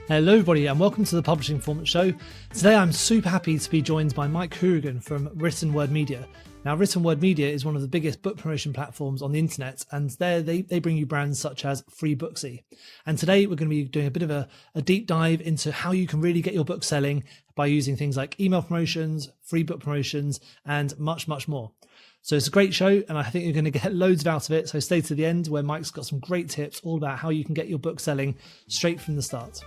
Hello everybody and welcome to the Publishing Performance Show. Today I'm super happy to be joined by Mike Hourigan from Written Word Media. Now Written Word Media is one of the biggest book promotion platforms on the internet, and there they bring you brands such as Free Booksy. And today we're going to be doing a bit of a deep dive into how you can really get your book selling by using things like email promotions, free book promotions, and much, much more. So it's a great show and I think you're going to get loads out of it. So stay to the end where Mike's got some great tips all about how you can get your book selling straight from the start.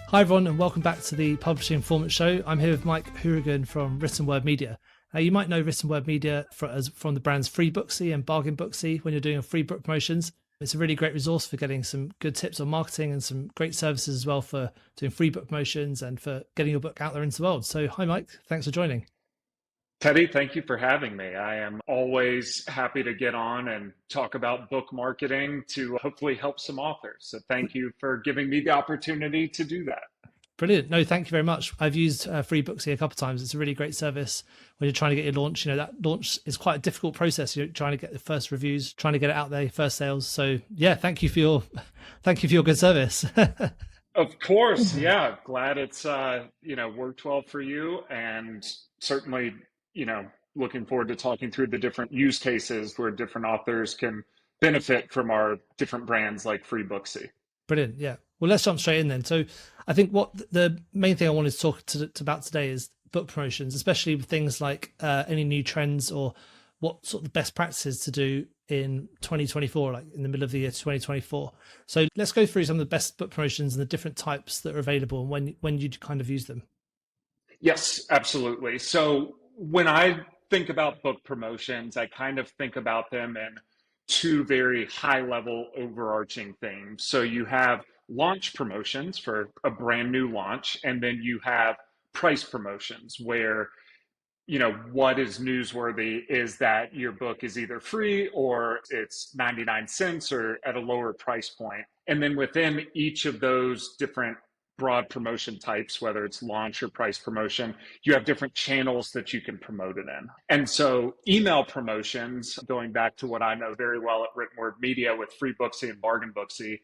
Hi everyone and welcome back to the Publishing Performance Show. I'm here with Mike Hourigan from Written Word Media. Now you might know Written Word Media from the brands Free Booksy and Bargain Booksy when you're doing free book promotions. It's a really great resource for getting some good tips on marketing and some great services as well for doing free book promotions and for getting your book out there into the world. So hi Mike, thanks for joining. Teddy, thank you for having me. I am always happy to get on and talk about book marketing to hopefully help some authors. So thank you for giving me the opportunity to do that. Brilliant. No, thank you very much. I've used Free Booksy a couple of times. It's a really great service when you're trying to get your launch. You know, that launch is quite a difficult process. You're trying to get the first reviews, trying to get it out there, first sales. So yeah, thank you for your good service. Of course. Yeah. Glad it's, worked well for you, and certainly, looking forward to talking through the different use cases where different authors can benefit from our different brands like Free Booksy. Brilliant. Yeah. Well, let's jump straight in then. So I think what the main thing I wanted to talk about today is book promotions, especially with things like any new trends or what sort of best practices to do in 2024, like in the middle of the year 2024. So let's go through some of the best book promotions and the different types that are available and when you kind of use them. Yes, absolutely. So when I think about book promotions, I kind of think about them in two very high-level overarching themes. So you have launch promotions for a brand new launch, and then you have price promotions where, what is newsworthy is that your book is either free or it's 99 cents or at a lower price point. And then within each of those different broad promotion types, whether it's launch or price promotion, you have different channels that you can promote it in. And so email promotions, going back to what I know very well at Written Word Media with Free Booksy and Bargain Booksy,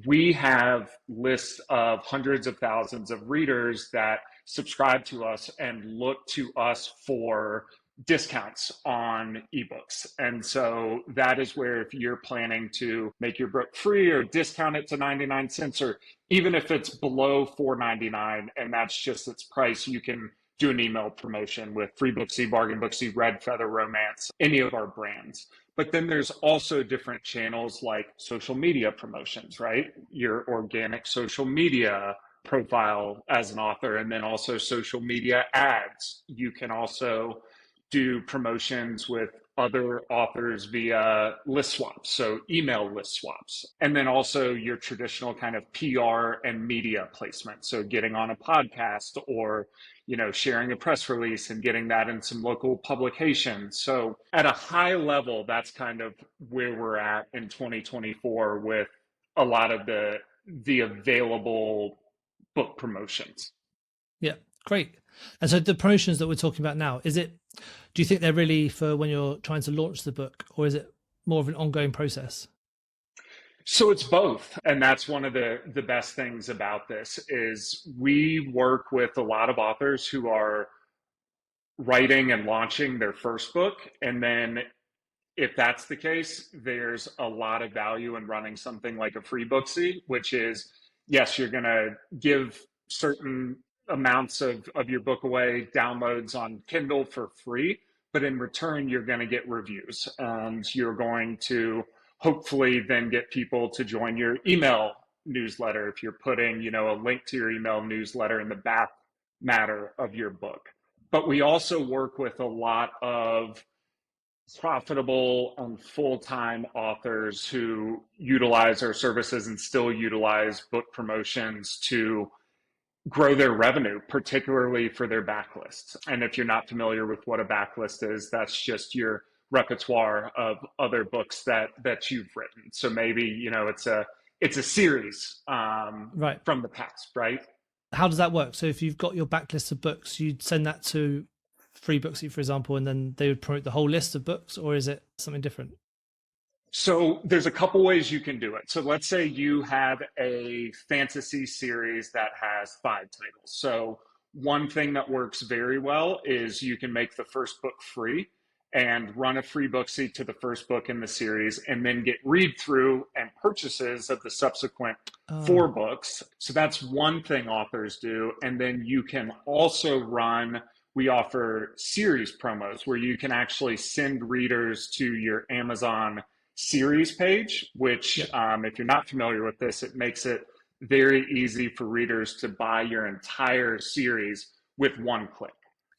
we have lists of hundreds of thousands of readers that subscribe to us and look to us for discounts on ebooks. And so that is where, if you're planning to make your book free or discount it to 99 cents, or even if it's below $4.99 and that's just its price, you can do an email promotion with Free Booksy, Bargain Booksy, Red Feather Romance, any of our brands. But then there's also different channels like social media promotions, right? Your organic social media profile as an author, and then also social media ads. You can also do promotions with other authors via list swaps, so email list swaps. And then also your traditional kind of PR and media placement. So getting on a podcast or, sharing a press release and getting that in some local publications. So at a high level, that's kind of where we're at in 2024 with a lot of the available book promotions. Yeah, great. And so the promotions that we're talking about now, do you think they're really for when you're trying to launch the book, or is it more of an ongoing process? So it's both. And that's one of the best things about this is we work with a lot of authors who are writing and launching their first book. And then if that's the case, there's a lot of value in running something like a Free Booksy, which is, yes, you're going to give certain amounts of your book away, downloads on Kindle for free, but in return, you're going to get reviews, and you're going to hopefully then get people to join your email newsletter if you're putting, a link to your email newsletter in the back matter of your book. But we also work with a lot of profitable and full-time authors who utilize our services and still utilize book promotions to grow their revenue, particularly for their backlists. And if you're not familiar with what a backlist is, that's just your repertoire of other books that you've written. So maybe, it's a series right from the past, right? How does that work? So if you've got your backlist of books, you'd send that to Free Booksy, for example, and then they would promote the whole list of books, or is it something different? So there's a couple ways you can do it. So let's say you have a fantasy series that has 5 titles. So one thing that works very well is you can make the first book free and run a free Booksy to the first book in the series, and then get read through and purchases of the subsequent 4 books. So that's one thing authors do. And then you can also run, we offer series promos where you can actually send readers to your Amazon series page, which if you're not familiar with this, it makes it very easy for readers to buy your entire series with one click.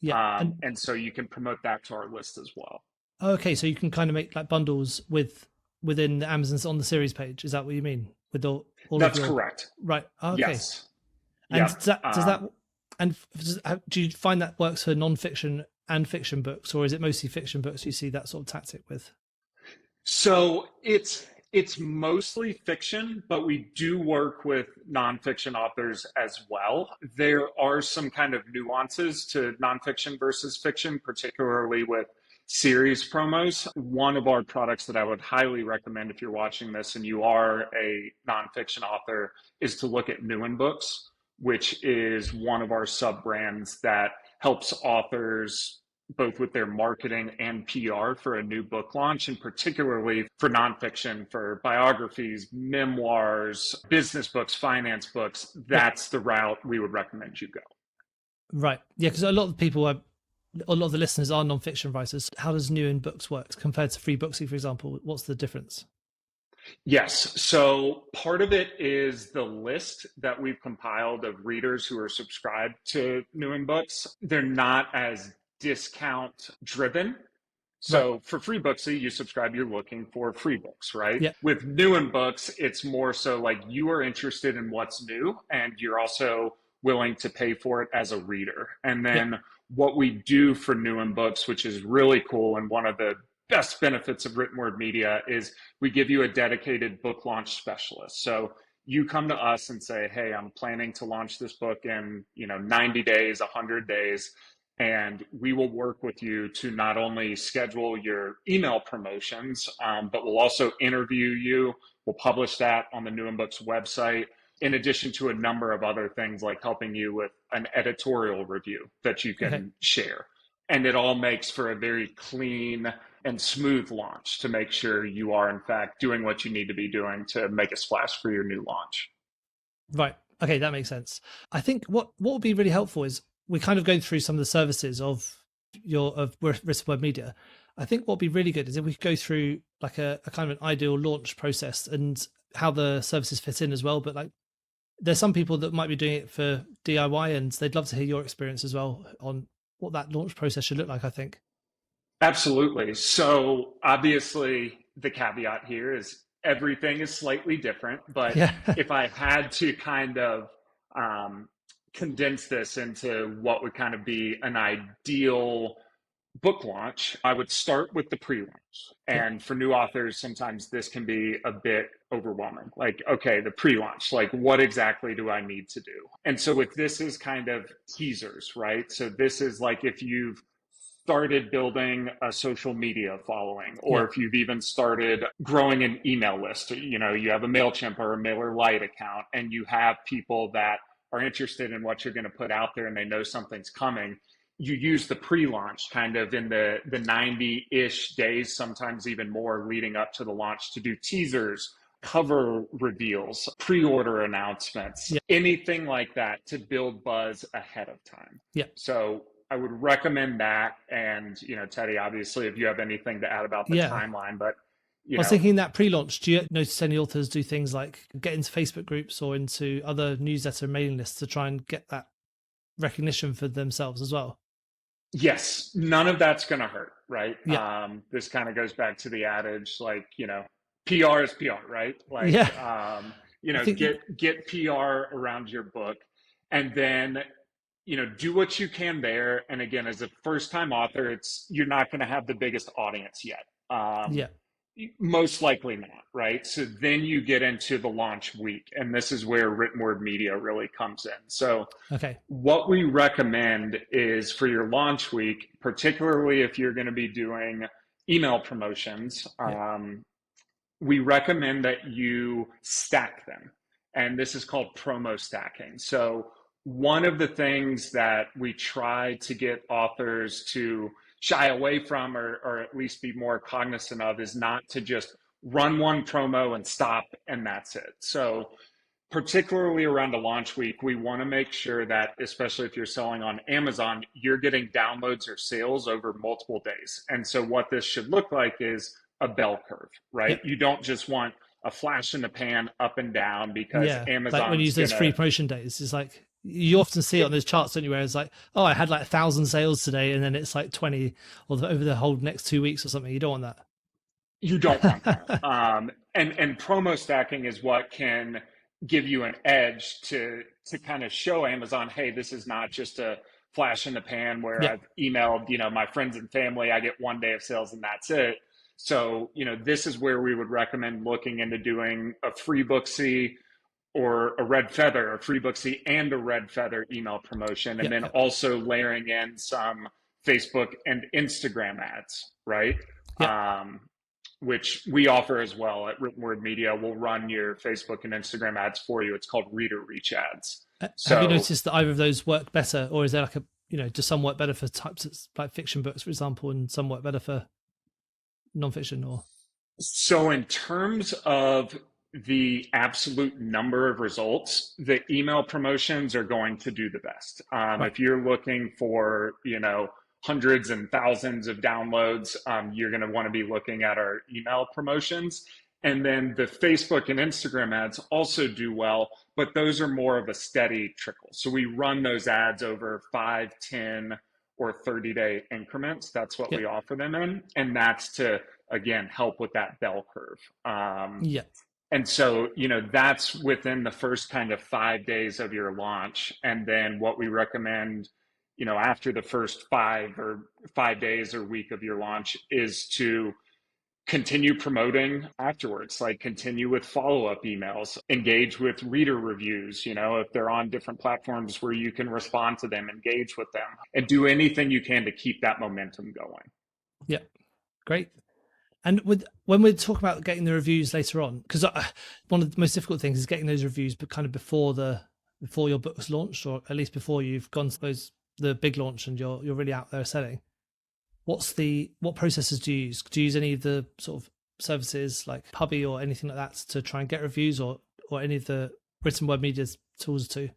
And so you can promote that to our list as well. Okay, so you can kind of make like bundles within the Amazon's on the series page. Is that what you mean? With all That's correct. Right. Okay. Yes. And do you find that works for non-fiction and fiction books, or is it mostly fiction books you see that sort of tactic with? So it's mostly fiction, but we do work with nonfiction authors as well. There are some kind of nuances to nonfiction versus fiction, particularly with series promos. One of our products that I would highly recommend if you're watching this and you are a nonfiction author is to look at NewInBooks, which is one of our sub-brands that helps authors both with their marketing and PR for a new book launch, and particularly for nonfiction, for biographies, memoirs, business books, finance books. That's the route we would recommend you go. Right. Yeah, because a lot of the listeners are nonfiction writers. How does NewInBooks work compared to Free Booksy, for example? What's the difference? Yes. So part of it is the list that we've compiled of readers who are subscribed to NewInBooks. They're not as discount driven. So for Free Booksy, you subscribe, you're looking for free books, right? Yeah. With NewInBooks, it's more so like you are interested in what's new and you're also willing to pay for it as a reader. And then what we do for NewInBooks, which is really cool and one of the best benefits of written word media, is we give you a dedicated book launch specialist. So you come to us and say, hey, I'm planning to launch this book in 90 days, 100 days. And we will work with you to not only schedule your email promotions, but we'll also interview you. We'll publish that on the NewInBooks website, in addition to a number of other things like helping you with an editorial review that you can share. And it all makes for a very clean and smooth launch to make sure you are, in fact, doing what you need to be doing to make a splash for your new launch. Right. Okay, that makes sense. I think what would be really helpful is we kind of go through some of the services of Written Word Media. I think what would be really good is if we could go through like a kind of an ideal launch process and how the services fit in as well. But like, there's some people that might be doing it for DIY, and they'd love to hear your experience as well on what that launch process should look like, I think. Absolutely. So obviously the caveat here is everything is slightly different, but if I had to kind of condense this into what would kind of be an ideal book launch, I would start with the pre-launch. And for new authors, sometimes this can be a bit overwhelming. Like, okay, the pre-launch, like what exactly do I need to do? And so with this is kind of teasers, right? So this is like if you've started building a social media following, or if you've even started growing an email list, you have a MailChimp or a MailerLite account, and you have people that are interested in what you're going to put out there and they know something's coming. You use the pre-launch kind of in the 90-ish days, sometimes even more, leading up to the launch to do teasers, cover reveals, pre-order announcements, anything like that to build buzz ahead of time. So I would recommend that. And, Teddy, obviously, if you have anything to add about the timeline, but I was thinking that pre-launch, do you notice any authors do things like get into Facebook groups or into other newsletter mailing lists to try and get that recognition for themselves as well? Yes, none of that's going to hurt, right? This kind of goes back to the adage, like, PR is PR, right? Like, get PR around your book, and then, do what you can there. And again, as a first-time author, you're not going to have the biggest audience yet. Most likely not, right? So then you get into the launch week, and this is where written word media really comes in. So what we recommend is for your launch week, particularly if you're going to be doing email promotions, we recommend that you stack them. And this is called promo stacking. So, one of the things that we try to get authors to shy away from, or at least be more cognizant of, is not to just run one promo and stop and that's it. So, particularly around a launch week, we want to make sure that, especially if you're selling on Amazon, you're getting downloads or sales over multiple days. And so what this should look like is a bell curve, right? Yep. You don't just want a flash in the pan up and down because Yeah, like when you use Amazon's those free gonna. promotion days, it's like you often see it on those charts, don't you? Where it's like, oh, I had like 1,000 sales today, and then it's like 20 or over the whole next 2 weeks or something. You don't want You don't want that. that. And promo stacking is what can give you an edge to kind of show Amazon, hey, this is not just a flash in the pan where Yeah, I've emailed, my friends and family, I get one day of sales and that's it. So, this is where we would recommend looking into doing a free Booksy or a red feather, a free Booksy and a red feather email promotion, and yeah, then yeah, also layering in some Facebook and Instagram ads, right? yeah. Um, which we offer as well at Written Word Media. We'll run your Facebook and Instagram ads for you. It's called reader reach ads. Have you So, noticed that either of those work better, or is there like does some work better for types of like fiction books, for example, and some work better for nonfiction? Or so in terms of the absolute number of results, the email promotions are going to do the best. right? If you're looking for, hundreds and thousands of downloads, you're going to want to be looking at our email promotions. And then the Facebook and Instagram ads also do well, but those are more of a steady trickle. So we run those ads over 5, 10, or 30-day increments. That's what Yeah, we offer them in. And that's to, again, help with that bell curve. yeah, And so, that's within the first kind of 5 days of your launch. And then what we recommend, after the first 5 days or week of your launch is to continue promoting afterwards, like continue with follow-up emails, engage with reader reviews, if they're on different platforms where you can respond to them, engage with them, and do anything you can to keep that momentum going. yeah. Great. And when we talk about getting the reviews later on, because one of the most difficult things is getting those reviews, but kind of before your book was launched, or at least before you've gone to the big launch and you're really out there selling. What processes do you use? Do you use any of the sort of services like Pubby or anything like that to try and get reviews, or any of the written word media's tools too?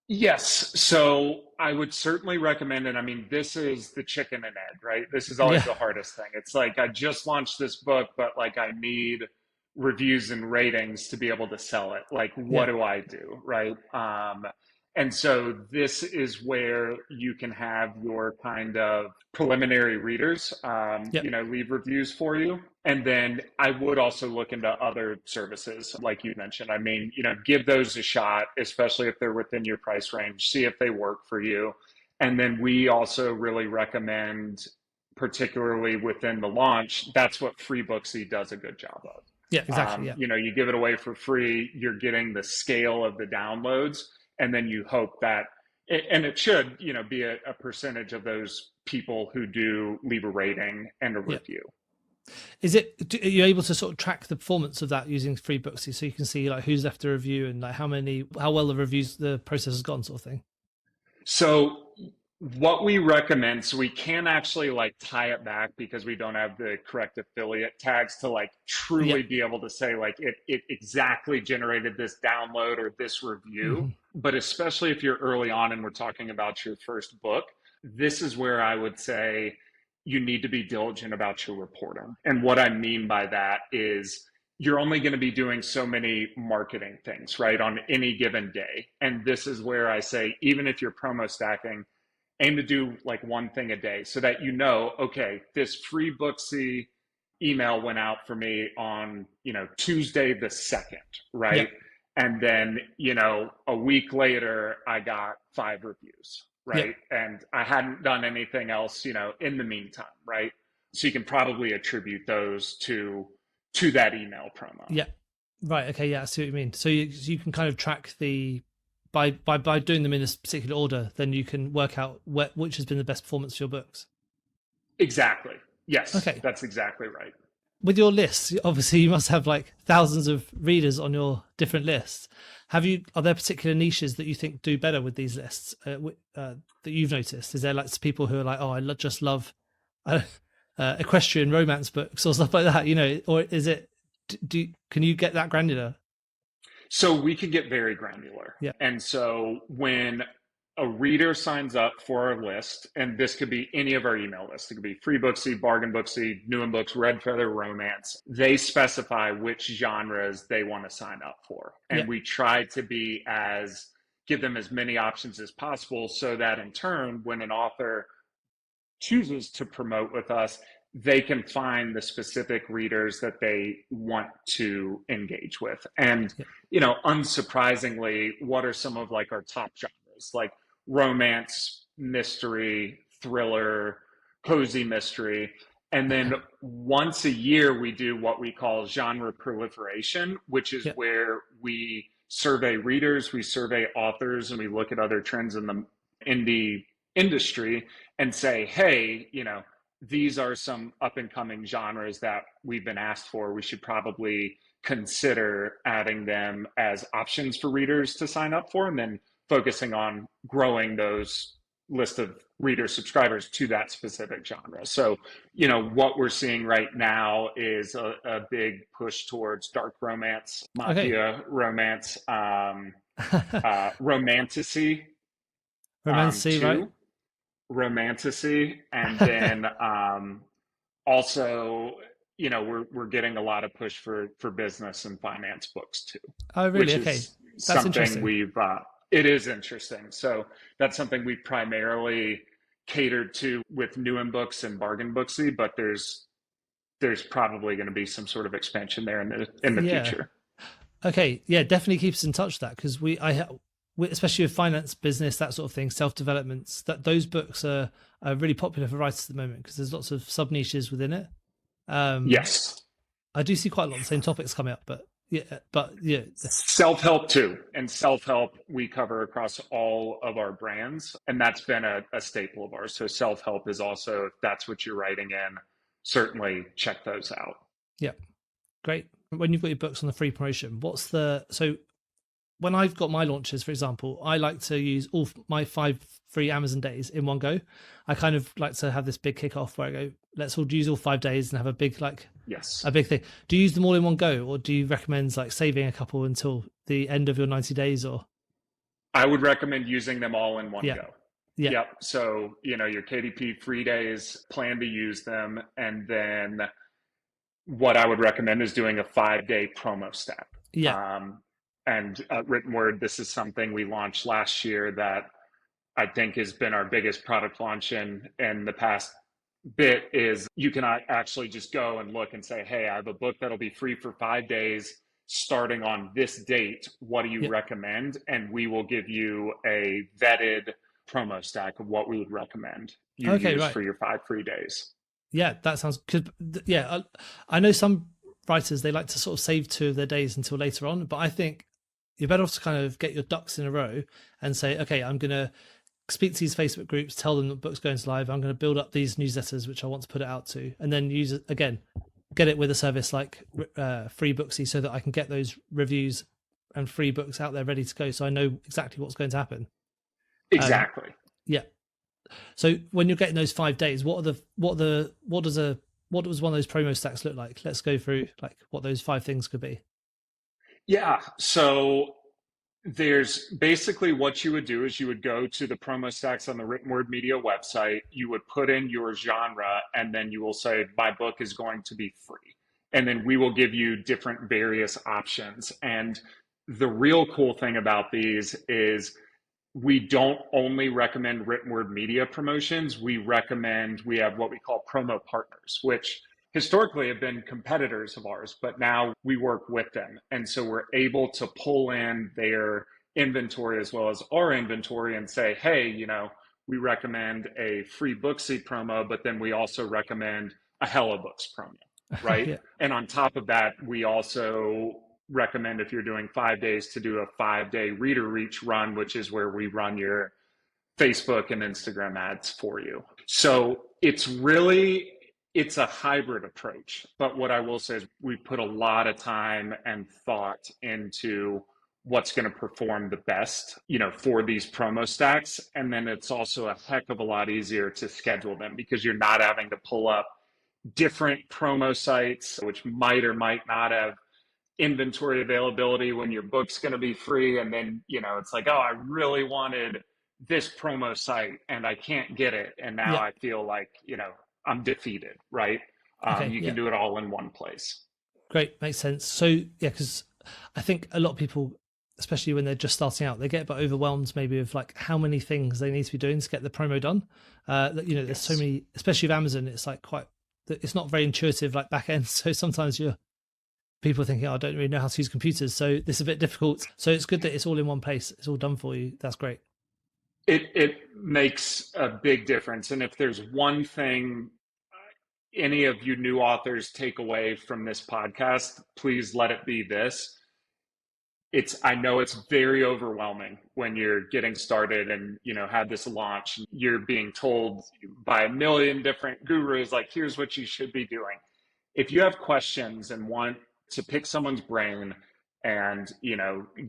Yes. So I would certainly recommend it. I mean, this is the chicken and egg, right? This is always Yeah, the hardest thing. It's like, I just launched this book, but like I need reviews and ratings to be able to sell it. Like, what yeah, do I do? Right. And so this is where you can have your kind of preliminary readers, yeah, leave reviews for you. And then I would also look into other services, like you mentioned. I mean, give those a shot, especially if they're within your price range, see if they work for you. And then we also really recommend, particularly within the launch, that's what Free Booksy does a good job of. yeah, exactly. Yeah, You give it away for free, you're getting the scale of the downloads, and then you hope that, and it should, be a percentage of those people who do leave a rating and a yeah. review. Are you able to sort of track the performance of that using Free Booksy, so you can see like who's left a review and like how well the reviews, the process has gone, sort of thing? So what we recommend, so we can actually like tie it back because we don't have the correct affiliate tags to like Yeah. truly be able to say like it exactly generated this download or this review. Hmm. But especially if you're early on and we're talking about your first book, this is where I would say you need to be diligent about your reporting. And what I mean by that is you're only going to be doing so many marketing things, right, on any given day. And this is where I say, even if you're promo stacking, aim to do like one thing a day so that okay, this free Booksy email went out for me on, Tuesday the 2nd, Yeah. right? And then, a week later, I got 5 reviews, Yeah. right? And I hadn't done anything else, in the meantime, right? So you can probably attribute those to that email promo. Yeah. Right. Okay. Yeah. I see what you mean. So you can kind of track by doing them in a particular order, then you can work out which has been the best performance for your books. Exactly. Yes, Okay. that's exactly right. with your lists, obviously you must have like thousands of readers on your different lists. Are there particular niches that you think do better with these lists that you've noticed? Is there like people who are like, oh, just love uh, equestrian romance books or stuff like that, or is it, can you get that granular? So we could get very granular. Yeah. And so when a reader signs up for our list, and this could be any of our email lists, it could be Free Booksy, Bargain Booksy, NewInBooks, Red Feather Romance, they specify which genres they want to sign up for. And we try to give them as many options as possible so that in turn, when an author chooses to promote with us, they can find the specific readers that they want to engage with. And, unsurprisingly, what are some of like our top genres? Like romance, mystery, thriller, cozy mystery. And then once a year, we do what we call genre proliferation, which is where we survey readers, we survey authors, and we look at other trends in the indie industry and say, hey, these are some up and coming genres that we've been asked for. We should probably consider adding them as options for readers to sign up for, and then focusing on growing those list of reader subscribers to that specific genre. So, what we're seeing right now is a big push towards dark romance, mafia romance, romantasy, right? Romantasy, and then also, we're getting a lot of push for business and finance books too. Oh, really? Okay, that's something it is interesting. So that's something we primarily catered to with NewInBooks and Bargain Booksy, but there's probably going to be some sort of expansion there in the future. Okay, yeah, definitely keep us in touch with that, because especially with finance, business, that sort of thing, self-developments, that those books are really popular for writers at the moment because there's lots of sub niches within it. Yes, I do see quite a lot of the same topics coming up, but self-help too. And self-help we cover across all of our brands, and that's been a staple of ours. So self-help is also, if that's what you're writing in, certainly check those out. Yeah, great. When you've got your books on the free promotion, so when I've got my launches, for example, I like to use all my 5 free Amazon days in one go. I kind of like to have this big kickoff where I go, let's all use all 5 days and have a big a big thing. Do you use them all in one go, or do you recommend like saving a couple until the end of your 90 days? Or I would recommend using them all in one go. Yeah. Yep. So, your KDP free days, plan to use them. And then what I would recommend is doing a 5-day promo stack. Yeah. And written word, this is something we launched last year that I think has been our biggest product launch in the past bit. Is you can actually just go and look and say, hey, I have a book that'll be free for 5 days starting on this date. What do you recommend? And we will give you a vetted promo stack of what we would recommend you use for your 5 free days. Yeah, that sounds good. Yeah, I know some writers, they like to sort of save 2 of their days until later on, but I think you're better off to kind of get your ducks in a row and say, okay, I'm going to speak to these Facebook groups, tell them the book's going to live. I'm going to build up these newsletters, which I want to put it out to, and then use it again, get it with a service like Free Booksy so that I can get those reviews and free books out there ready to go. So I know exactly what's going to happen. Exactly. Yeah. So when you're getting those 5 days, what does one of those promo stacks look like? Let's go through like what those 5 things could be. Yeah. So there's basically what you would do is you would go to the promo stacks on the Written Word Media website. You would put in your genre, and then you will say, my book is going to be free. And then we will give you different various options. And the real cool thing about these is we don't only recommend written word media promotions. We have what we call promo partners, which historically have been competitors of ours, but now we work with them. And so we're able to pull in their inventory as well as our inventory and say, hey, we recommend a Free Booksy promo, but then we also recommend a Hella Books promo, right? Yeah. And on top of that, we also recommend, if you're doing 5 days, to do a 5-day reader reach run, which is where we run your Facebook and Instagram ads for you. So it's really It's a hybrid approach, but what I will say is we put a lot of time and thought into what's going to perform the best, for these promo stacks. And then it's also a heck of a lot easier to schedule them because you're not having to pull up different promo sites, which might or might not have inventory availability when your book's going to be free. And then, it's like, oh, I really wanted this promo site and I can't get it. And now Yeah. I feel like, I'm defeated, right? Okay. You Yeah. can do it all in one place. Great. Makes sense. So yeah, because I think a lot of people, especially when they're just starting out, they get a bit overwhelmed maybe with like how many things they need to be doing to get the promo done. There's so many, especially with Amazon, it's like it's not very intuitive like back end. So sometimes people are thinking, oh, I don't really know how to use computers. So this is a bit difficult. So it's good that it's all in one place. It's all done for you. That's great. It makes a big difference. And if there's one thing any of you new authors take away from this podcast, please let it be this. I know it's very overwhelming when you're getting started and, had this launch. You're being told by a million different gurus, like, here's what you should be doing. If you have questions and want to pick someone's brain and,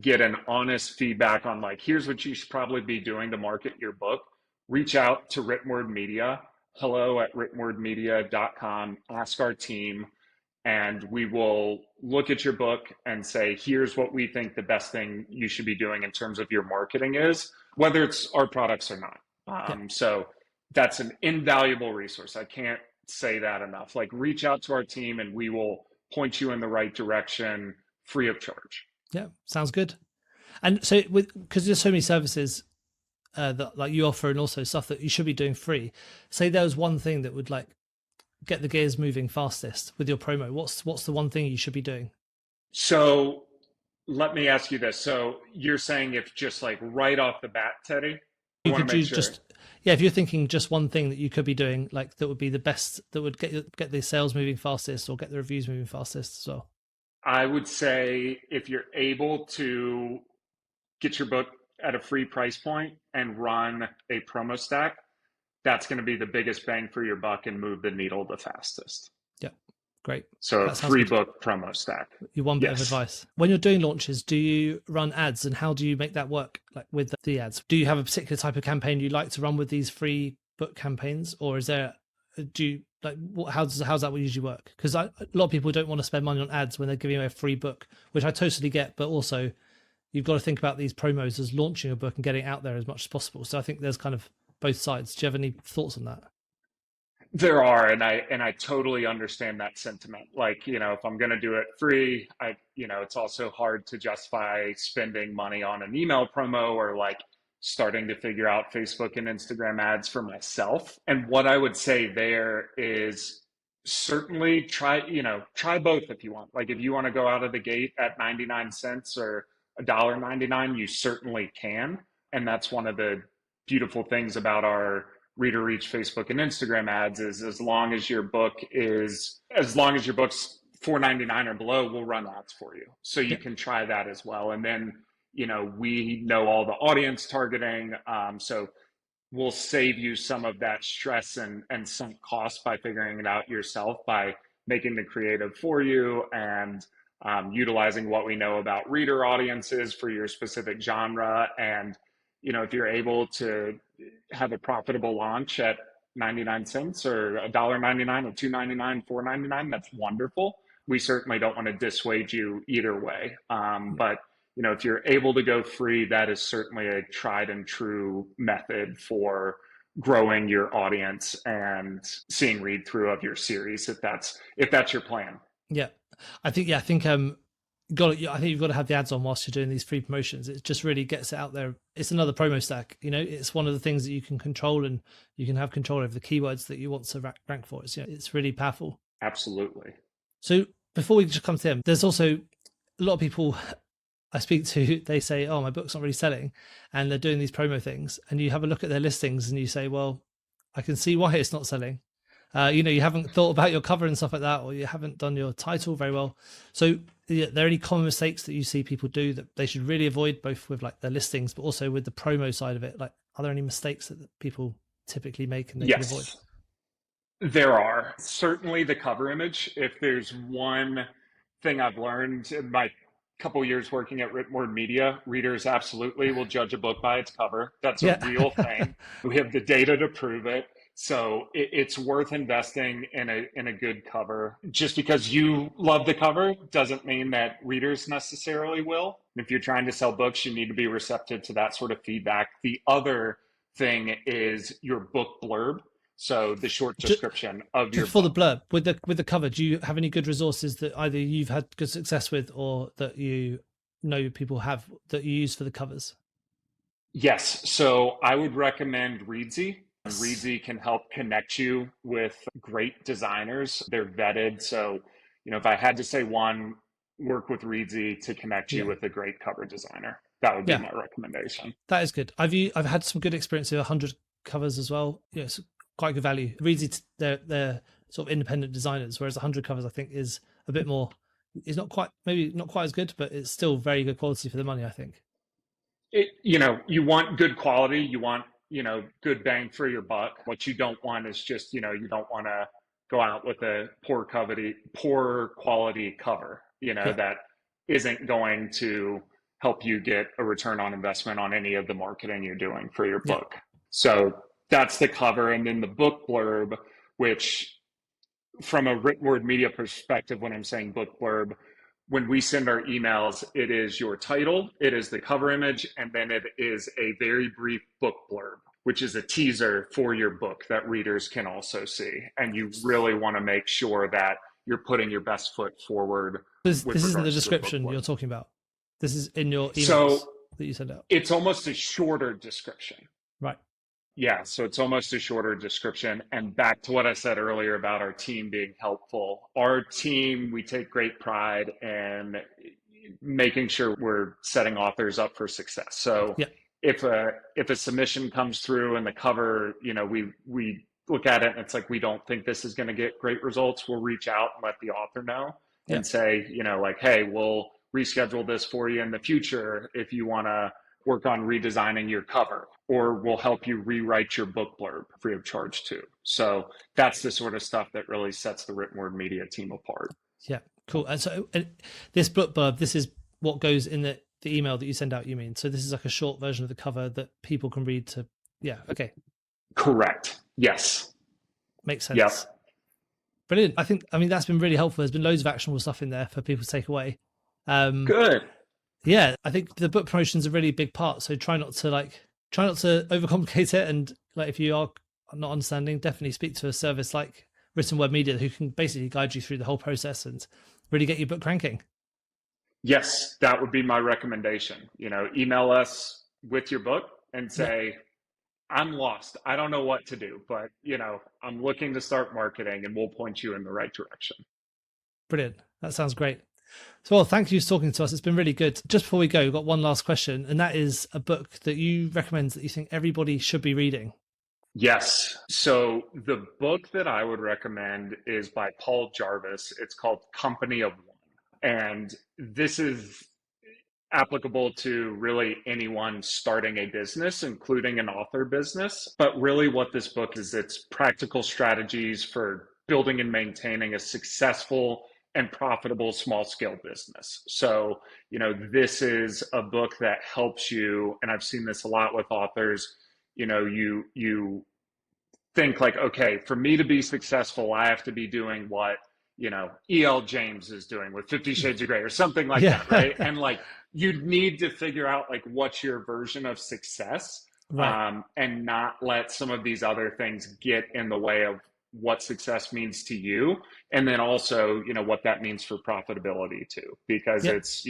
get an honest feedback on like, here's what you should probably be doing to market your book, reach out to Written Word Media, hello@writtenwordmedia.com, ask our team, and we will look at your book and say, here's what we think the best thing you should be doing in terms of your marketing is, whether it's our products or not. So that's an invaluable resource. I can't say that enough. Like, reach out to our team and we will point you in the right direction free of charge. Yeah, sounds good. And so because there's so many services that like you offer and also stuff that you should be doing free, say there was one thing that would like get the gears moving fastest with your promo, what's the one thing you should be doing? So let me ask you this. So you're saying if just like right off the bat, Teddy, you could do if you're thinking just one thing that you could be doing, like that would be the best, that would get the sales moving fastest or get the reviews moving fastest as well. I would say if you're able to get your book at a free price point and run a promo stack, that's going to be the biggest bang for your buck and move the needle the fastest. Yeah, great. So a free book promo stack. Your one bit of advice. When you're doing launches, do you run ads and how do you make that work? Like with the ads, do you have a particular type of campaign you like to run with these free book campaigns, or is there, how does that usually work? Because a lot of people don't want to spend money on ads when they're giving away a free book, which I totally get, but also you've got to think about these promos as launching a book and getting it out there as much as possible. So I think there's kind of both sides. Do you have any thoughts on that? There are, and I totally understand that sentiment. Like, if I'm going to do it free, it's also hard to justify spending money on an email promo or like starting to figure out Facebook and Instagram ads for myself. And what I would say there is certainly try both if you want. Like, if you want to go out of the gate at 99 cents or $1.99, you certainly can. And that's one of the beautiful things about our Reader Reach Facebook and Instagram ads is as long as your book's $4.99 or below, we'll run ads for you. So you can try that as well. And then, we know all the audience targeting. So we'll save you some of that stress and sunk cost by figuring it out yourself, by making the creative for you and utilizing what we know about reader audiences for your specific genre. And, if you're able to have a profitable launch at 99 cents or $1.99 or $2.99, $4.99, that's wonderful. We certainly don't want to dissuade you either way. But, if you're able to go free, that is certainly a tried and true method for growing your audience and seeing read through of your series, if that's your plan. Yeah, I think I think you've got to have the ads on whilst you're doing these free promotions. It just really gets it out there. It's another promo stack. It's one of the things that you can control, and you can have control over the keywords that you want to rank for. It's really powerful. Absolutely. So before we just come to them, there's also a lot of people I speak to, they say, oh, my book's not really selling, and they're doing these promo things, and you have a look at their listings and you say, well, I can see why it's not selling. You haven't thought about your cover and stuff like that, or you haven't done your title very well. So are there any common mistakes that you see people do that they should really avoid, both with like their listings, but also with the promo side of it? Like, are there any mistakes that people typically make and they can avoid? There are certainly the cover image. If there's one thing I've learned in my couple years working at Written Word Media, readers absolutely will judge a book by its cover. That's a Yeah. real thing. We have the data to prove it. So it's worth investing in a good cover. Just because you love the cover doesn't mean that readers necessarily will. If you're trying to sell books, you need to be receptive to that sort of feedback. The other thing is your book blurb. So the short description of your Just for the book. blurb with the cover, do you have any good resources that either you've had good success with or that you know people have that you use for the covers? Yes. So I would recommend Reedsy. Yes. Reedsy can help connect you with great designers. They're vetted. So, if I had to say one, work with Reedsy to connect you Yeah. with a great cover designer. That would be Yeah. my recommendation. That is good. I've had some good experience with 100 covers as well. Yeah, it's quite good value. Reedsy, they're sort of independent designers, whereas 100 covers I think is a bit more. It's not quite maybe not quite as good, but it's still very good quality for the money, I think. You want good quality, you want, good bang for your buck. What you don't want is just, you don't want to go out with a poor quality cover, Yeah. that isn't going to help you get a return on investment on any of the marketing you're doing for your Yeah. book. So that's the cover. And then the book blurb, which from a written word media perspective, when I'm saying book blurb, when we send our emails, it is your title, it is the cover image, and then it is a very brief book blurb, which is a teaser for your book that readers can also see. And you really want to make sure that you're putting your best foot forward This with isn't the regards to the book description blurb. you're talking about. This is in your emails So that you send out. it's almost a shorter description. Right. Yeah, so it's almost a shorter description. And back to what I said earlier about our team being helpful. Our team, we take great pride in making sure we're setting authors up for success. So Yeah. if a submission comes through and the cover, we look at it and it's like we don't think this is going to get great results, we'll reach out and let the author know Yeah. and say, like, hey, we'll reschedule this for you in the future if you want to work on redesigning your cover, or we'll help you rewrite your book blurb free of charge too. So that's the sort of stuff that really sets the written word media team apart. Yeah. Cool. And so this book blurb, this is what goes in the email that you send out, you mean? So this is like a short version of the cover that people can read to, yeah. Okay. Correct. Yes. Makes sense. Yep. Brilliant. I mean, that's been really helpful. There's been loads of actionable stuff in there for people to take away. Good. Yeah, I think the book promotion is a really big part. So try not to overcomplicate it. And like, if you are not understanding, definitely speak to a service like Written Word Media who can basically guide you through the whole process and really get your book ranking. Yes, that would be my recommendation. Email us with your book and say, I'm lost. I don't know what to do, but I'm looking to start marketing and we'll point you in the right direction. Brilliant. That sounds great. So, well, thank you for talking to us. It's been really good. Just before we go, we've got one last question, and that is a book that you recommend that you think everybody should be reading. Yes. So the book that I would recommend is by Paul Jarvis. It's called Company of One. And this is applicable to really anyone starting a business, including an author business. But really what this book is, it's practical strategies for building and maintaining a successful and profitable small scale business. So, this is a book that helps you, and I've seen this a lot with authors, you think like, okay, for me to be successful, I have to be doing what, E.L. James is doing with 50 Shades of Grey or something like that, right? And like, you need to figure out like what's your version of success, Right. and not let some of these other things get in the way of what success means to you. And then also, what that means for profitability too, because Yep. it's,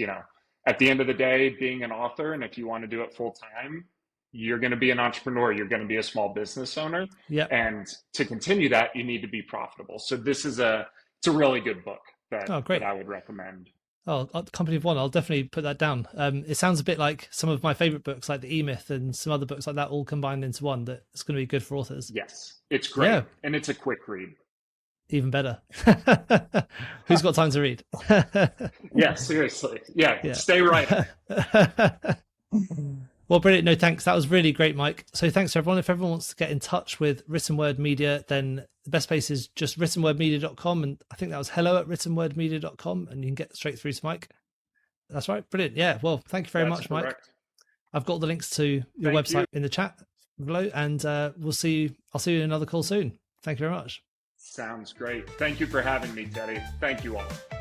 at the end of the day, being an author, and if you want to do it full time, you're going to be an entrepreneur, you're going to be a small business owner. Yep. And to continue that, you need to be profitable. So this is it's a really good book that I would recommend. Oh, Company of One. I'll definitely put that down. It sounds a bit like some of my favorite books, like the E-Myth and some other books like that, all combined into one. That it's going to be good for authors. Yes, it's great. Yeah. And it's a quick read. Even better. Who's got time to read? Yeah, seriously. Yeah, stay right. Well, brilliant. No, thanks. That was really great, Mike. So thanks to everyone. If everyone wants to get in touch with Written Word Media, then the best place is just writtenwordmedia.com. And I think that was hello@writtenwordmedia.com, and you can get straight through to Mike. That's right. Brilliant. Yeah. Well, thank you very much, Mike. Correct. I've got the links to your website in the chat below, and I'll see you in another call soon. Thank you very much. Sounds great. Thank you for having me, Teddy. Thank you all.